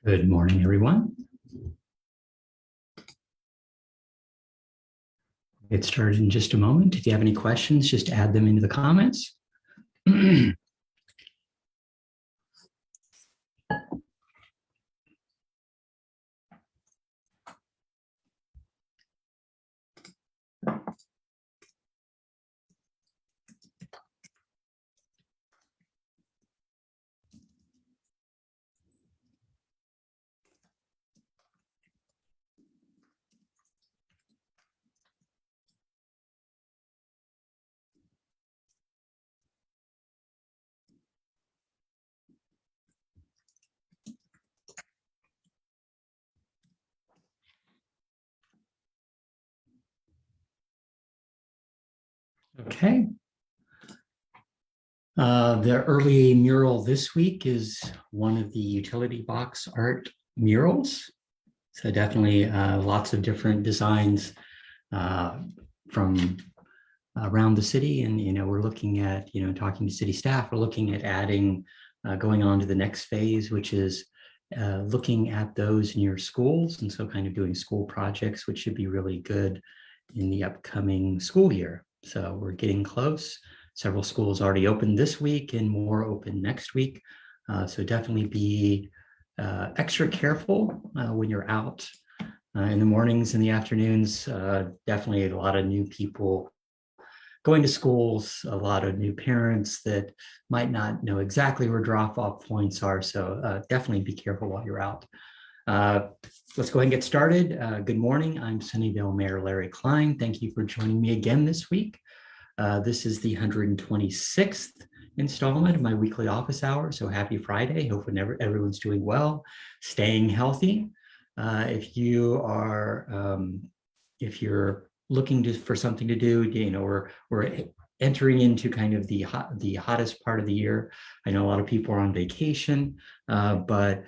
Good morning, everyone. Get started in just a moment. If you have any questions, just add them into the comments. Okay. The early mural this week is one of the utility box art murals. So definitely lots of different designs from around the city. And, we're looking at, talking to city staff, we're looking at adding, going on to the next phase, which is looking at those in your schools. And so kind of doing school projects, which should be really good in the upcoming school year. So we're getting close. Several schools already opened this week and more open next week. So definitely be extra careful when you're out in the mornings and the afternoons. Definitely a lot of new people going to schools, a lot of new parents that might not know exactly where drop-off points are. So definitely be careful while you're out. Let's go ahead and get started. Good morning. I'm Sunnyvale Mayor Larry Klein. Thank you for joining me again this week. This is the 126th installment of my weekly office hour. So happy Friday. Hope everyone's doing well, staying healthy. If you're looking for something to do, we're entering into kind of the hottest part of the year. I know a lot of people are on vacation, but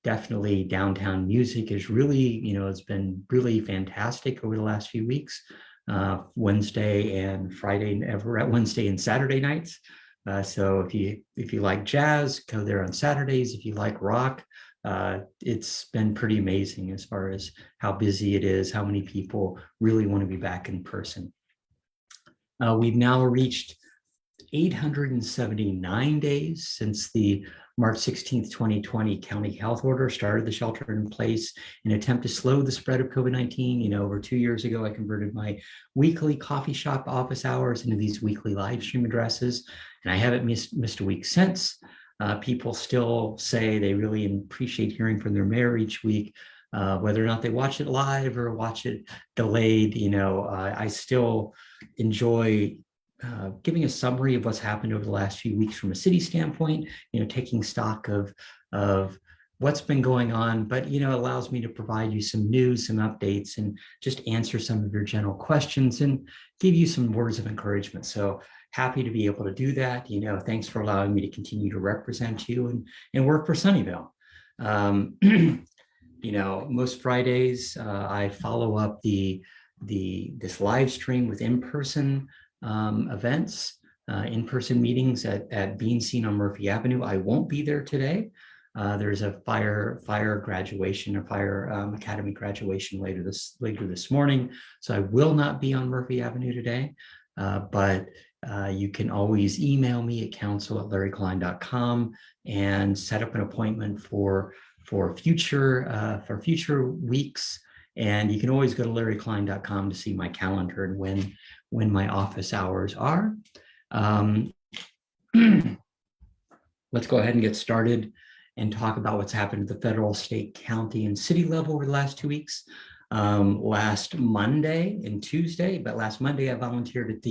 definitely downtown music is really, it's been really fantastic over the last few weeks. Wednesday and Saturday nights. So if you like jazz, go there on Saturdays. If you like rock, it's been pretty amazing as far as how busy it is, how many people really want to be back in person. We've now reached 879 days since the March 16th, 2020 county health order started the shelter in place in an attempt to slow the spread of COVID-19. Over 2 years ago, I converted my weekly coffee shop office hours into these weekly live stream addresses, and I haven't missed a week since. People still say they really appreciate hearing from their mayor each week, whether or not they watch it live or watch it delayed. I still enjoy giving a summary of what's happened over the last few weeks from a city standpoint, taking stock of what's been going on, but, it allows me to provide you some news, some updates, and just answer some of your general questions and give you some words of encouragement. So happy to be able to do that. Thanks for allowing me to continue to represent you and work for Sunnyvale. Most Fridays, I follow up this live stream with in-person events, in-person meetings at Bean Scene on Murphy Avenue. I won't be there today. There's a fire graduation or fire academy graduation later this morning, so I will not be on Murphy Avenue today. But you can always email me at council@larryklein.com and set up an appointment for future weeks. And you can always go to larryklein.com to see my calendar and when my office hours are. Let's go ahead and get started and talk about what's happened at the federal, state, county, and city level over the last 2 weeks. Last Monday and Tuesday, but last Monday I volunteered at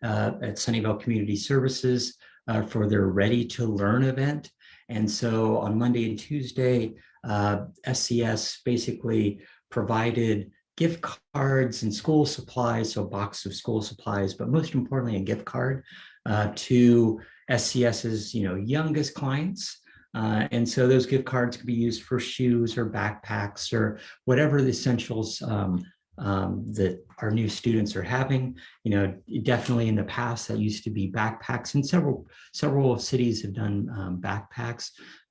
Sunnyvale Community Services for their Ready to Learn event. And so on Monday and Tuesday, SCS basically provided gift cards and school supplies, so a box of school supplies, but most importantly, a gift card to SCS's youngest clients. And so those gift cards could be used for shoes or backpacks or whatever the essentials that our new students are having. Definitely in the past that used to be backpacks, and several cities have done backpacks.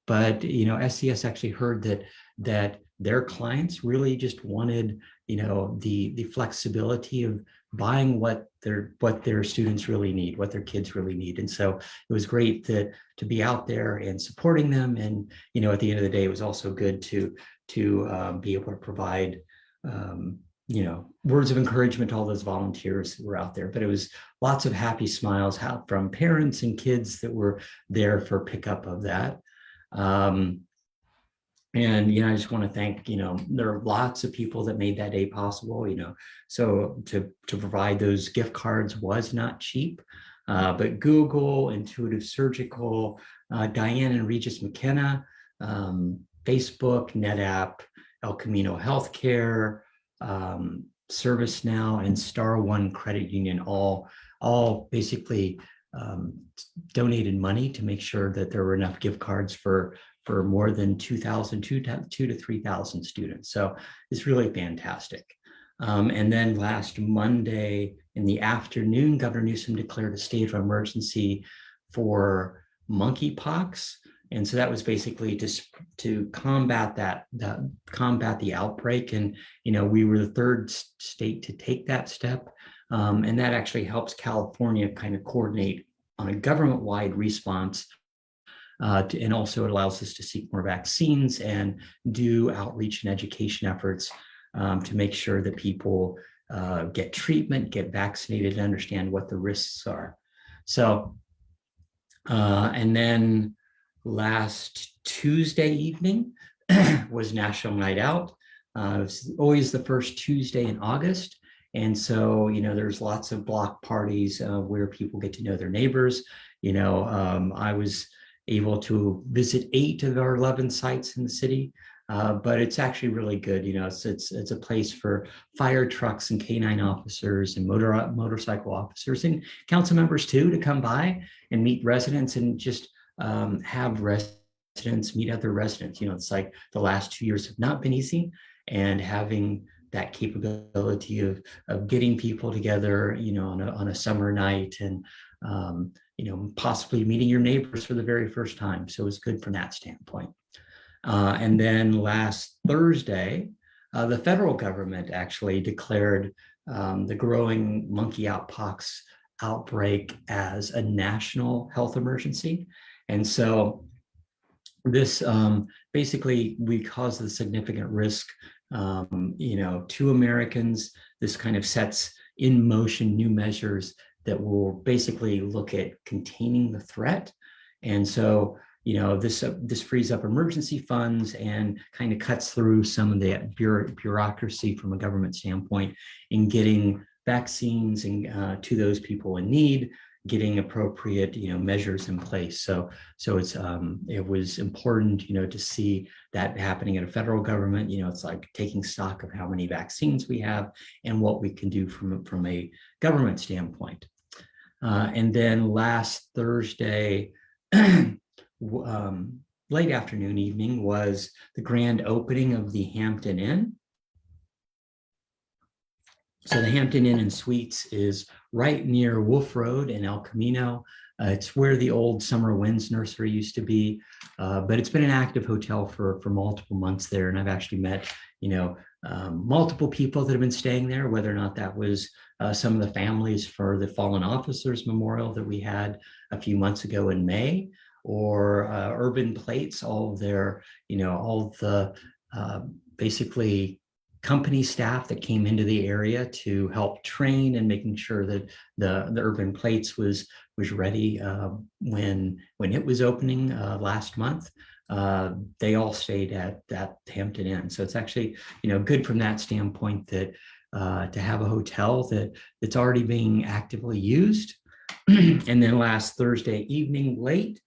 but SCS actually heard that their clients really just wanted the flexibility of buying what their students really need, what their kids really need. And so it was great to be out there and supporting them. And at the end of the day, it was also good to be able to provide words of encouragement to all those volunteers who were out there. But it was lots of happy smiles from parents and kids that were there for pickup of that. And I just want to thank, there are lots of people that made that day possible, so to provide those gift cards was not cheap, but Google, Intuitive Surgical, Diane and Regis McKenna, Facebook, NetApp, El Camino Healthcare, ServiceNow, and Star One Credit Union all basically donated money to make sure that there were enough gift cards for more than 2,000 to 3,000 students. So it's really fantastic. And then last Monday in the afternoon, Governor Newsom declared a state of emergency for monkeypox. And so that was basically to combat the outbreak. And, we were the third state to take that step. And that actually helps California kind of coordinate on a government-wide response. And also it allows us to seek more vaccines and do outreach and education efforts to make sure that people get treatment, get vaccinated, and understand what the risks are. So, and then last Tuesday evening was National Night Out. It's always the first Tuesday in August. And so, there's lots of block parties where people get to know their neighbors. I was able to visit 8 of our 11 sites in the city, but it's actually really good. It's a place for fire trucks and canine officers and motorcycle officers and council members too to come by and meet residents and just have residents meet other residents. It's like the last 2 years have not been easy, and having that capability of getting people together, on a summer night and possibly meeting your neighbors for the very first time. So it was good from that standpoint. And then last Thursday, the federal government actually declared the growing monkeypox outbreak as a national health emergency. And so this basically, because of the significant risk to Americans, this kind of sets in motion new measures that will basically look at containing the threat. And so, this frees up emergency funds and kind of cuts through some of the bureaucracy from a government standpoint in getting vaccines and to those people in need, getting appropriate measures in place. So it's it was important to see that happening at a federal government. It's like taking stock of how many vaccines we have and what we can do from a government standpoint. And then last Thursday, late afternoon, evening, was the grand opening of the Hampton Inn. So the Hampton Inn and Suites is right near Wolf Road in El Camino. It's where the old Summer Winds Nursery used to be, but it's been an active hotel for multiple months there. And I've actually met, multiple people that have been staying there, whether or not that was some of the families for the Fallen Officers Memorial that we had a few months ago in May, or Urban Plates, all of their, all the basically company staff that came into the area to help train and making sure that the Urban Plates was ready when it was opening last month. They all stayed at that Hampton Inn. So it's actually, good from that standpoint that to have a hotel that's already being actively used. And then last Thursday evening, late,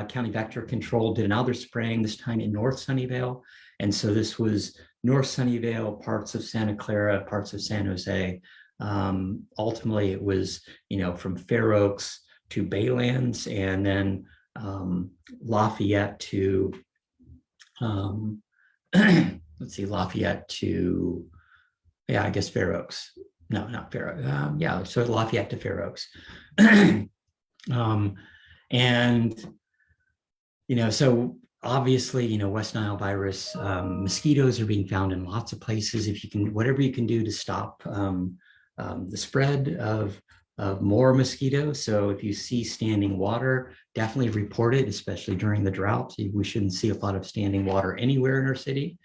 County Vector Control did another spraying, this time in North Sunnyvale. And so this was North Sunnyvale, parts of Santa Clara, parts of San Jose. Ultimately, it was, from Fair Oaks to Baylands, and then Lafayette to, let's see, Lafayette to, I guess Fair Oaks. No, not Fair Oaks. So Lafayette to Fair Oaks. And So obviously, West Nile virus, mosquitoes are being found in lots of places. If you can, whatever you can do to stop the spread of more mosquitoes. So if you see standing water, definitely report it, especially during the drought. We shouldn't see a lot of standing water anywhere in our city.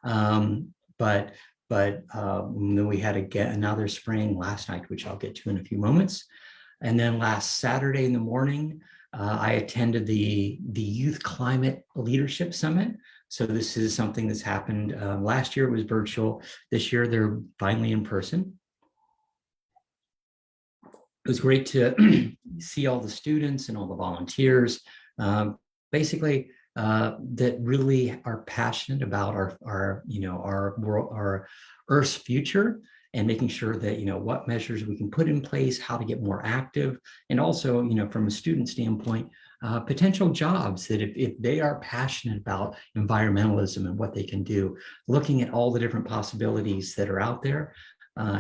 But then we had another spring last night, which I'll get to in a few moments. And then last Saturday in the morning, I attended the Youth Climate Leadership Summit. So this is something that's happened. Last year it was virtual. This year they're finally in person. It was great to see all the students and all the volunteers, basically that really are passionate about our world, our Earth's future, and making sure that what measures we can put in place, how to get more active, and also from a student standpoint, potential jobs that if they are passionate about environmentalism and what they can do, looking at all the different possibilities that are out there.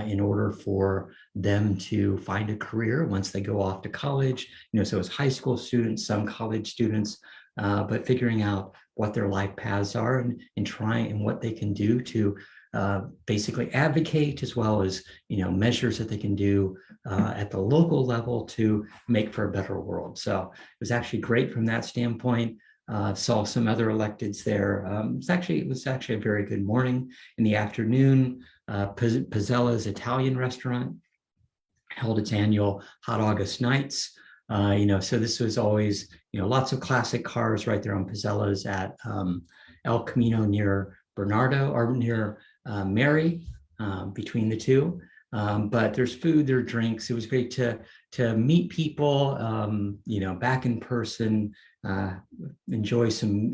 In order for them to find a career once they go off to college, so as high school students, some college students, but figuring out what their life paths are and trying and what they can do to basically advocate, as well as measures that they can do at the local level to make for a better world. So it was actually great from that standpoint. Saw some other electeds there. It was actually a very good morning. In the afternoon, Pizzella's Italian restaurant held its annual Hot August Nights. So this was always, lots of classic cars right there on Pizzella's at El Camino near Bernardo, or near Mary, between the two. But there's food, there are drinks. It was great to meet people, back in person, enjoy some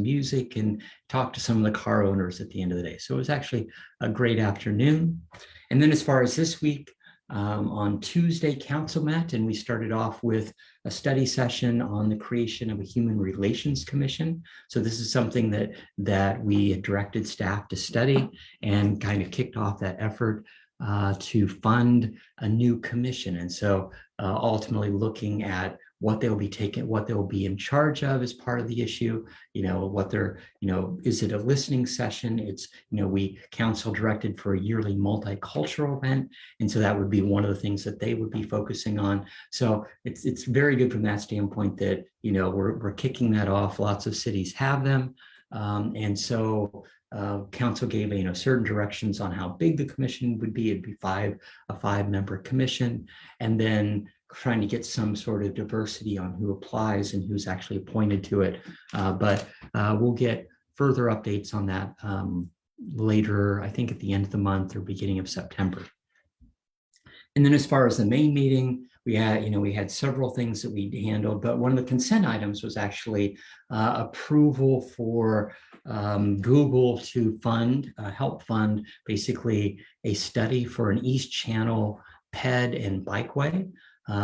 music, and talk to some of the car owners at the end of the day. So it was actually a great afternoon. And then as far as this week, on Tuesday, council met, and we started off with a study session on the creation of a human relations commission. So this is something that we had directed staff to study, and kind of kicked off that effort to fund a new commission. And so ultimately looking at what they'll be in charge of as part of the issue, what they're, is it a listening session? It's, we council directed for a yearly multicultural event. And so that would be one of the things that they would be focusing on. So it's very good from that standpoint that, we're kicking that off. Lots of cities have them. And so council gave certain directions on how big the commission would be. It'd be a 5-member commission, and then trying to get some sort of diversity on who applies and who's actually appointed to it. But we'll get further updates on that later, I think at the end of the month or beginning of September. And then as far as the main meeting, we had several things that we handled, but one of the consent items was actually approval for Google to help fund basically a study for an East Channel ped and bikeway.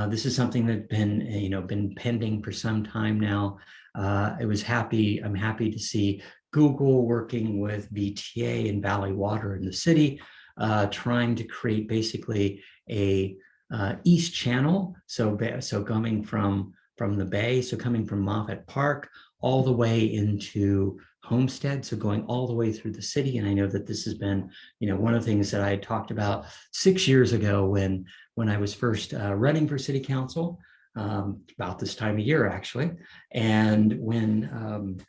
This is something that's been pending for some time now. I'm happy to see Google working with VTA and Valley Water in the city, trying to create basically a East Channel. So coming from the bay, so coming from Moffett Park all the way into Homestead, so going all the way through the city. And I know that this has been, one of the things that I had talked about 6 years ago when I was first running for city council, about this time of year actually, and when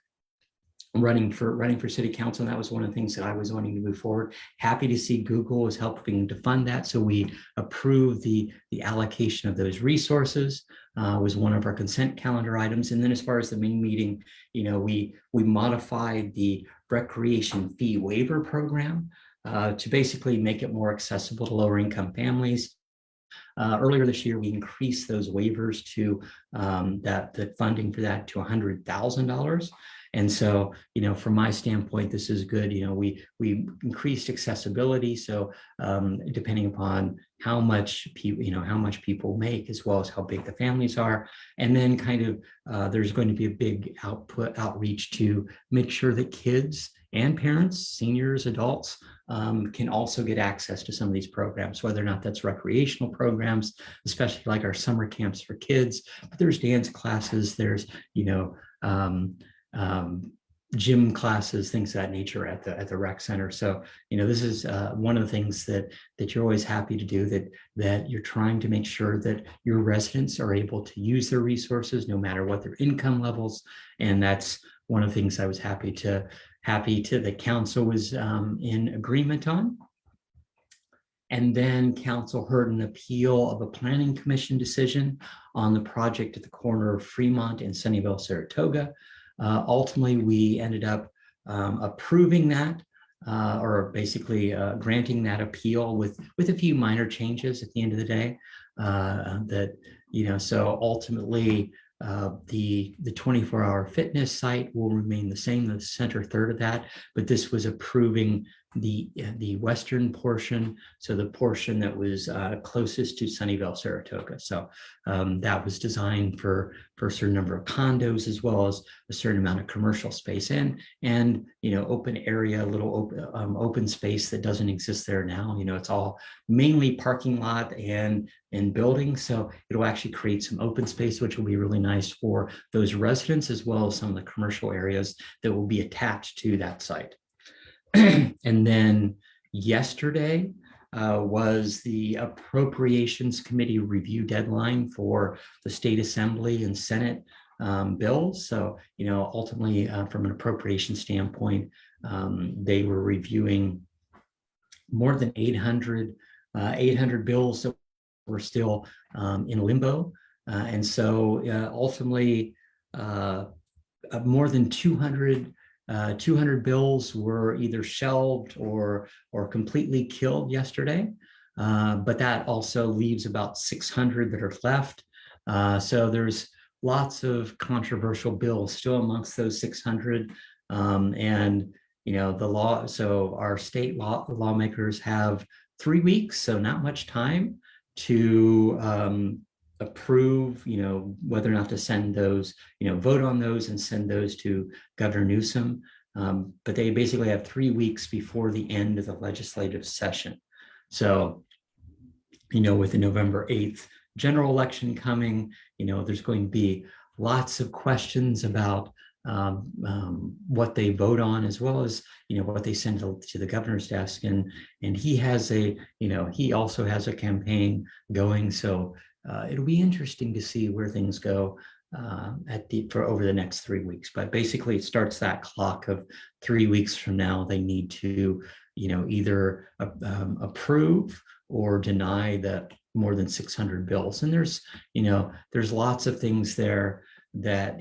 running for city council. And that was one of the things that I was wanting to move forward. Happy to see Google was helping to fund that. So we approved the allocation of those resources, was one of our consent calendar items. And then as far as the main meeting, we modified the recreation fee waiver program to basically make it more accessible to lower income families. Earlier this year, we increased those waivers to the funding for that to $100,000. And so, from my standpoint, this is good. We increased accessibility. So depending upon how much people make, as well as how big the families are. And then there's going to be a big outreach to make sure that kids and parents, seniors, adults, can also get access to some of these programs, whether or not that's recreational programs, especially like our summer camps for kids. But there's dance classes, there's, um, um, gym classes, things of that nature at the rec center. So, this is one of the things that you're always happy to do, that you're trying to make sure that your residents are able to use their resources no matter what their income levels. And that's one of the things I was happy to the council was in agreement on. And then council heard an appeal of a planning commission decision on the project at the corner of Fremont and Sunnyvale, Saratoga. Ultimately, we ended up approving that, or basically granting that appeal with a few minor changes at the end of the day. So ultimately, the 24-hour fitness site will remain the same, the center third of that, but this was approving the western portion, so the portion that was closest to Sunnyvale, Saratoga. So that was designed for a certain number of condos, as well as a certain amount of commercial space and open area, a little open space that doesn't exist there now. It's all mainly parking lot and buildings, so it'll actually create some open space, which will be really nice for those residents, as well as some of the commercial areas that will be attached to that site. And then yesterday was the Appropriations Committee review deadline for the State Assembly and Senate bills. So, ultimately, from an appropriation standpoint, they were reviewing more than 800 bills that were still in limbo. And so ultimately, more than 200 bills were either shelved or completely killed yesterday, but that also leaves about 600 that are left. So there's lots of controversial bills still amongst those 600, and the law. So our state lawmakers have 3 weeks, so not much time to approve, whether or not to send those, vote on those and send those to Governor Newsom. But they basically have 3 weeks before the end of the legislative session. So, with the November 8th general election coming, there's going to be lots of questions about what they vote on, as well as what they send to the governor's desk, and he has he also has a campaign going, so it'll be interesting to see where things go for over the next 3 weeks. But basically, it starts that clock of 3 weeks from now. They need to either approve or deny the more than 600 bills, and there's lots of things there that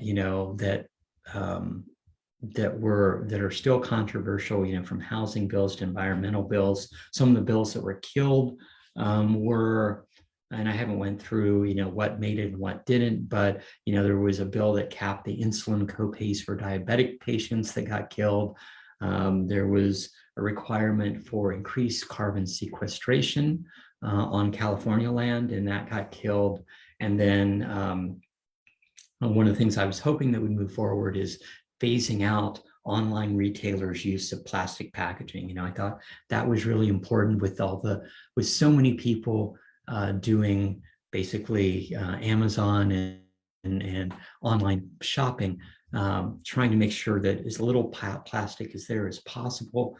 that are still controversial, from housing bills to environmental bills. Some of the bills that were killed were, and I haven't went through, what made it and what didn't, but, there was a bill that capped the insulin copays for diabetic patients that got killed. There was a requirement for increased carbon sequestration on California land, and that got killed. And then one of the things I was hoping that would move forward is phasing out online retailers' use of plastic packaging. I thought that was really important with so many people doing basically Amazon and online shopping, trying to make sure that as little plastic is there as possible,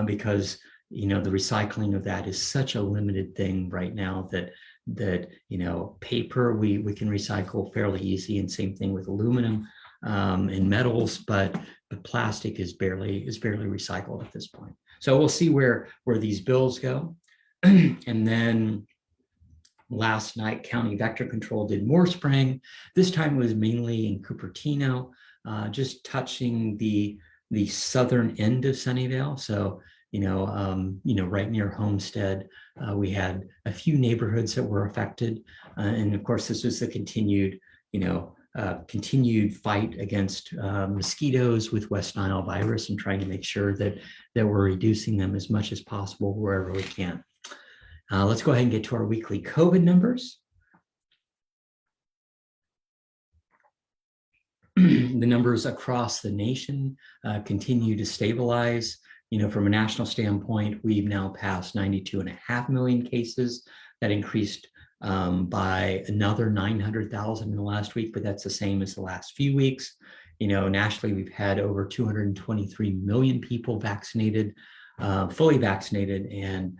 because the recycling of that is such a limited thing right now that paper we can recycle fairly easy, and same thing with aluminum and metals, but plastic is barely recycled at this point. So we'll see where these bills go. And then last night, County Vector Control did more spraying. This time it was mainly in Cupertino, just touching the southern end of Sunnyvale. So right near Homestead, we had a few neighborhoods that were affected, and of course, this was the continued fight against mosquitoes with West Nile virus, and trying to make sure that we're reducing them as much as possible wherever we can. Let's go ahead and get to our weekly COVID numbers. The numbers across the nation continue to stabilize. From a national standpoint, we've now passed 92.5 million cases. That increased by another 900,000 in the last week, but that's the same as the last few weeks. nationally, we've had over 223 million people vaccinated, fully vaccinated, and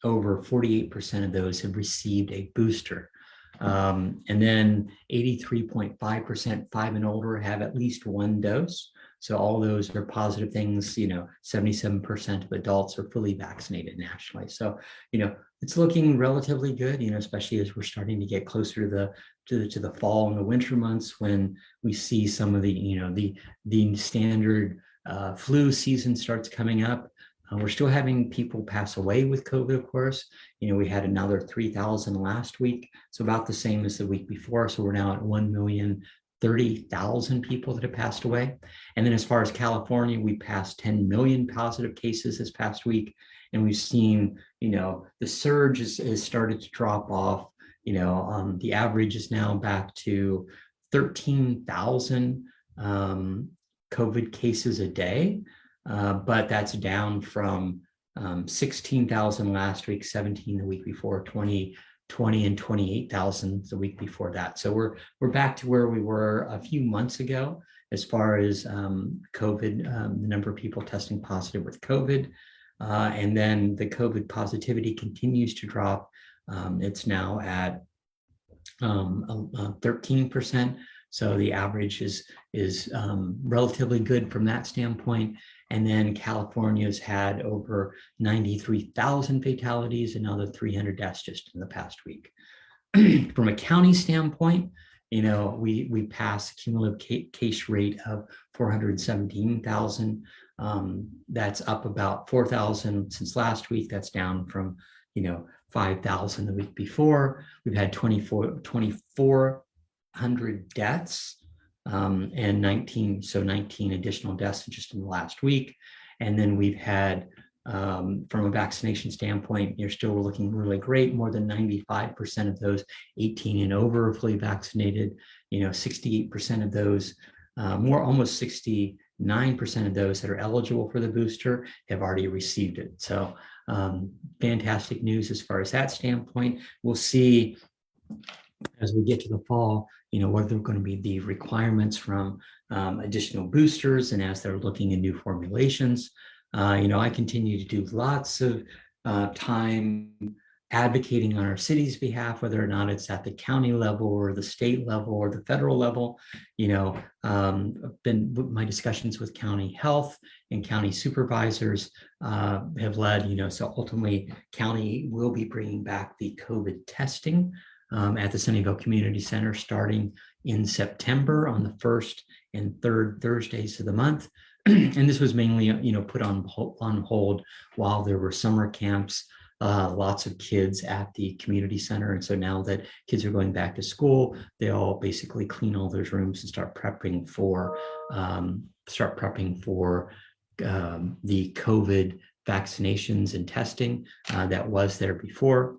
over 48% of those have received a booster. And then 83.5% 5 and older have at least one dose. So all those are positive things. 77% of adults are fully vaccinated nationally. So, it's looking relatively good, especially as we're starting to get closer to the fall and the winter months, when we see some of the standard flu season starts coming up. We're still having people pass away with COVID, of course. We had another 3,000 last week, so about the same as the week before. So we're now at 1,030,000 people that have passed away. And then as far as California, we passed 10 million positive cases this past week. And we've seen, the surge has started to drop off. The average is now back to 13,000 COVID cases a day. But that's down from 16,000 last week, 17 the week before, 20 and 28,000 the week before that. So we're back to where we were a few months ago as far as COVID, the number of people testing positive with COVID. And then the COVID positivity continues to drop. It's now at 13%. So the average is relatively good from that standpoint. And then California's had over 93,000 fatalities, another 300 deaths just in the past week. From a county standpoint, we passed a cumulative case rate of 417,000. That's up about 4,000 since last week. That's down from 5,000 the week before. We've had 2,400 deaths. And 19 additional deaths just in the last week. And then we've had, from a vaccination standpoint, you're still looking really great. More than 95% of those 18 and over are fully vaccinated. 68% of those, almost 69% of those that are eligible for the booster have already received it. So fantastic news as far as that standpoint. We'll see as we get to the fall, what are going to be the requirements from additional boosters, and as they're looking at new formulations. I continue to do lots of time advocating on our city's behalf, whether or not it's at the county level or the state level or the federal level. My discussions with county health and county supervisors have led, so ultimately county will be bringing back the COVID testing at the Sunnyvale Community Center starting in September on the 1st and 3rd Thursdays of the month. And this was mainly, put on hold while there were summer camps, lots of kids at the community center. And so now that kids are going back to school, they all basically clean all those rooms and start prepping for the COVID vaccinations and testing that was there before.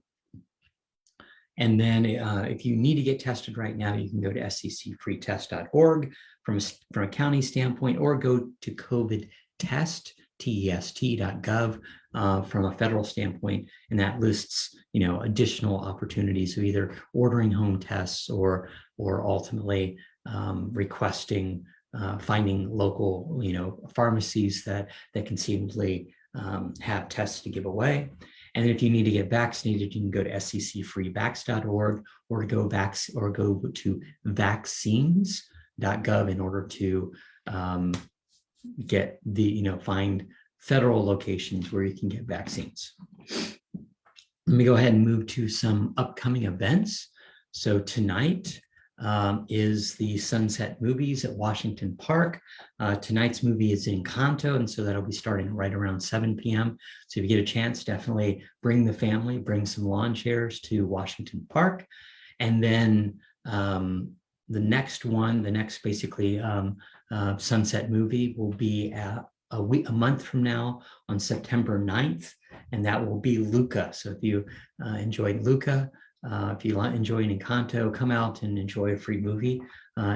And then if you need to get tested right now, you can go to sccfreetest.org from a county standpoint, or go to covidtest.gov from a federal standpoint. And that lists, additional opportunities of either ordering home tests or ultimately requesting, finding local, pharmacies that conceivably have tests to give away. And if you need to get vaccinated, you can go to sccfreevax.org or go to vaccines.gov in order to get find federal locations where you can get vaccines. Let me go ahead and move to some upcoming events. So tonight is the Sunset Movies at Washington Park. Tonight's movie is Encanto, and so that'll be starting right around 7 p.m. So if you get a chance, definitely bring the family, bring some lawn chairs to Washington Park. And then the next Sunset movie will be a month from now on September 9th, and that will be Luca. So if you enjoyed Luca, if you enjoy Encanto, come out and enjoy a free movie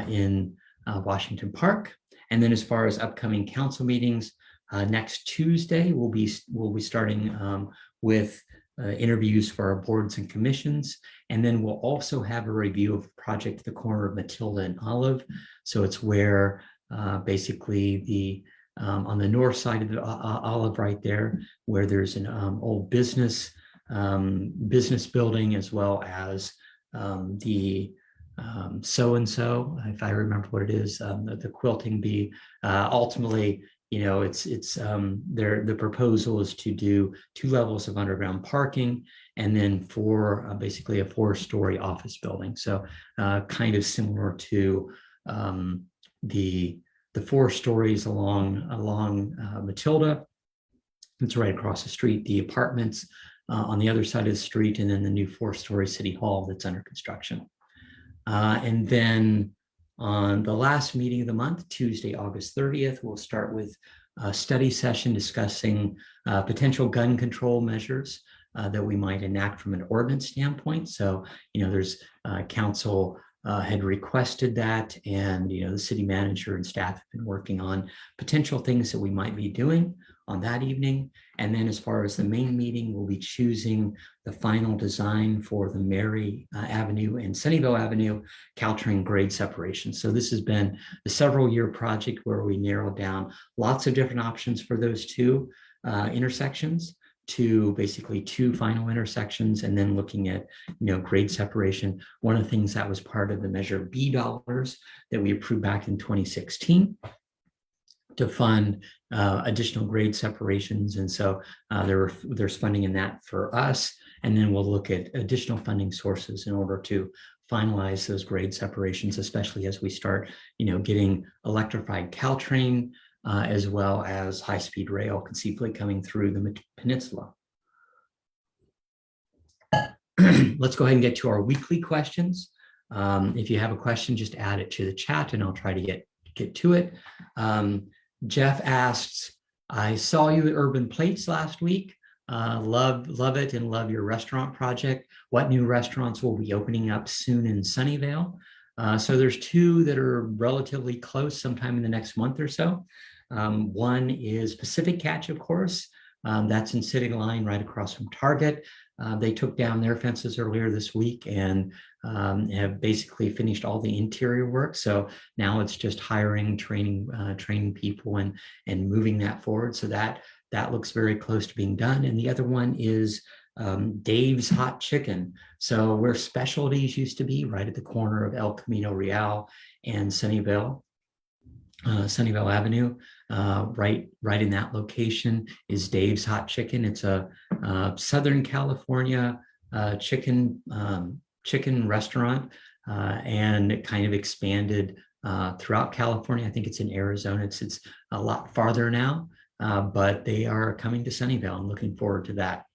in Washington Park. And then as far as upcoming council meetings, next Tuesday we'll be starting with interviews for our boards and commissions. And then we'll also have a review of a project at the corner of Matilda and Olive. So it's where basically on the north side of the Olive right there, where there's an old business building, as well as the so-and-so, if I remember what it is, the quilting bee. Ultimately, the proposal is to do 2 levels of underground parking, and then basically a 4-story office building. So kind of similar to the 4 stories along Matilda. It's right across the street, the apartments on the other side of the street, and then the new 4-story city hall that's under construction. And then on the last meeting of the month, Tuesday, August 30th, we'll start with a study session discussing potential gun control measures that we might enact from an ordinance standpoint. So, there's council had requested that, and the city manager and staff have been working on potential things that we might be doing on that evening. And then as far as the main meeting, we'll be choosing the final design for the Mary Avenue and Sunnyvale Avenue Caltrain grade separation. So this has been a several-year project where we narrowed down lots of different options for those 2 intersections to basically 2 final intersections, and then looking at grade separation. One of the things that was part of the Measure B dollars that we approved back in 2016 to fund additional grade separations. And so there's funding in that for us. And then we'll look at additional funding sources in order to finalize those grade separations, especially as we start, getting electrified Caltrain, as well as high-speed rail conceivably coming through the peninsula. Let's go ahead and get to our weekly questions. If you have a question, just add it to the chat and I'll try to get to it. Jeff asks, I saw you at Urban Plates last week. Love it and love your restaurant project. What new restaurants will be opening up soon in Sunnyvale? So there's 2 that are relatively close sometime in the next month or so. One is Pacific Catch, of course. That's in City Line right across from Target. They took down their fences earlier this week and have basically finished all the interior work. So now it's just hiring, training people and moving that forward. So that looks very close to being done. And the other one is Dave's Hot Chicken. So where Specialties used to be, right at the corner of El Camino Real and Sunnyvale Avenue, right in that location is Dave's Hot Chicken. It's a Southern California chicken restaurant, and it kind of expanded throughout California. I think it's in Arizona. It's a lot farther now, but they are coming to Sunnyvale. I'm looking forward to that.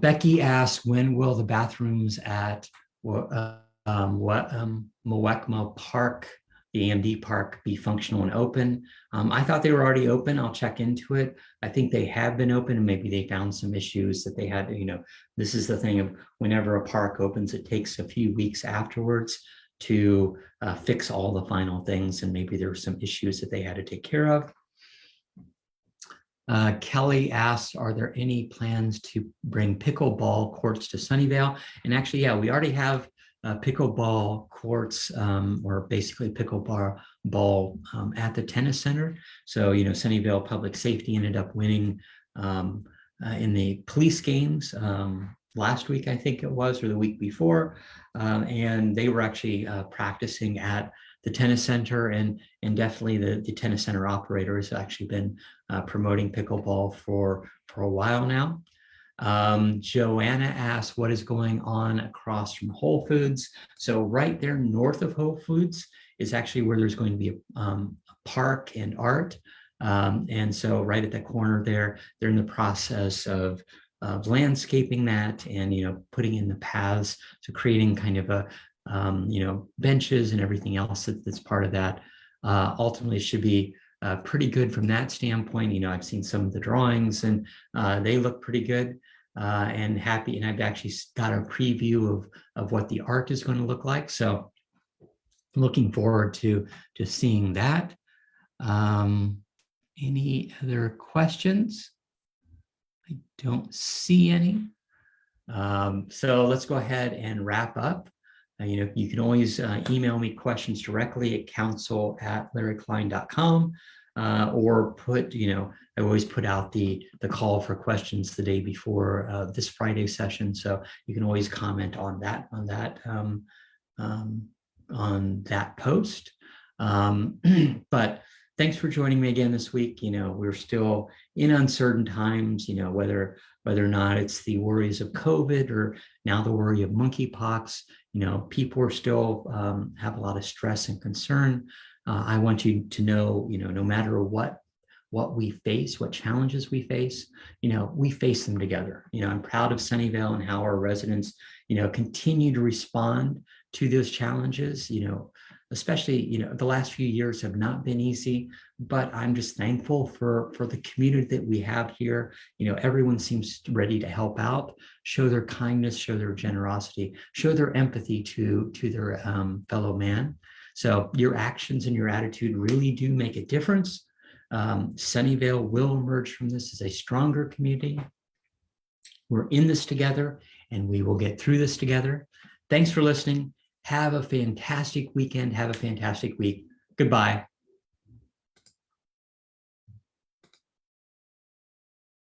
Becky asked, when will the bathrooms at Muwekma Park, the AMD Park, be functional and open? I thought they were already open. I'll check into it. I think they have been open, and maybe they found some issues that they had. This is the thing of whenever a park opens, it takes a few weeks afterwards to fix all the final things, and maybe there were some issues that they had to take care of. Kelly asks, are there any plans to bring pickleball courts to Sunnyvale? And actually, yeah, we already have pickleball courts, or basically pickleball at the tennis center. So, Sunnyvale Public Safety ended up winning in the police games last week, I think it was, or the week before. And they were actually practicing at the tennis center, and definitely the tennis center operator has actually been promoting pickleball for a while now. Joanna asks, what is going on across from Whole Foods? So right there north of Whole Foods is actually where there's going to be a park and art. And so right at the corner there, they're in the process of landscaping that and, putting in the paths. So creating kind of a, benches and everything else that's part of that. Ultimately it should be pretty good from that standpoint. I've seen some of the drawings and they look pretty good and happy. And I've actually got a preview of what the art is going to look like. So looking forward to seeing that. Any other questions? I don't see any. So let's go ahead and wrap up. You can always email me questions directly at council@larryklein.com, or I always put out the call for questions the day before this Friday session. So you can always comment on that post. But thanks for joining me again this week. We're still in uncertain times, whether or not it's the worries of COVID or now the worry of monkeypox. People are still have a lot of stress and concern. I want you to know, no matter what we face, what challenges we face, we face them together. I'm proud of Sunnyvale and how our residents, continue to respond to those challenges. Especially, the last few years have not been easy, but I'm just thankful for the community that we have here. Everyone seems ready to help out, show their kindness, show their generosity, show their empathy to their fellow man. So your actions and your attitude really do make a difference. Sunnyvale will emerge from this as a stronger community. We're in this together, and we will get through this together. Thanks for listening. Have a fantastic weekend. Have a fantastic week. Goodbye.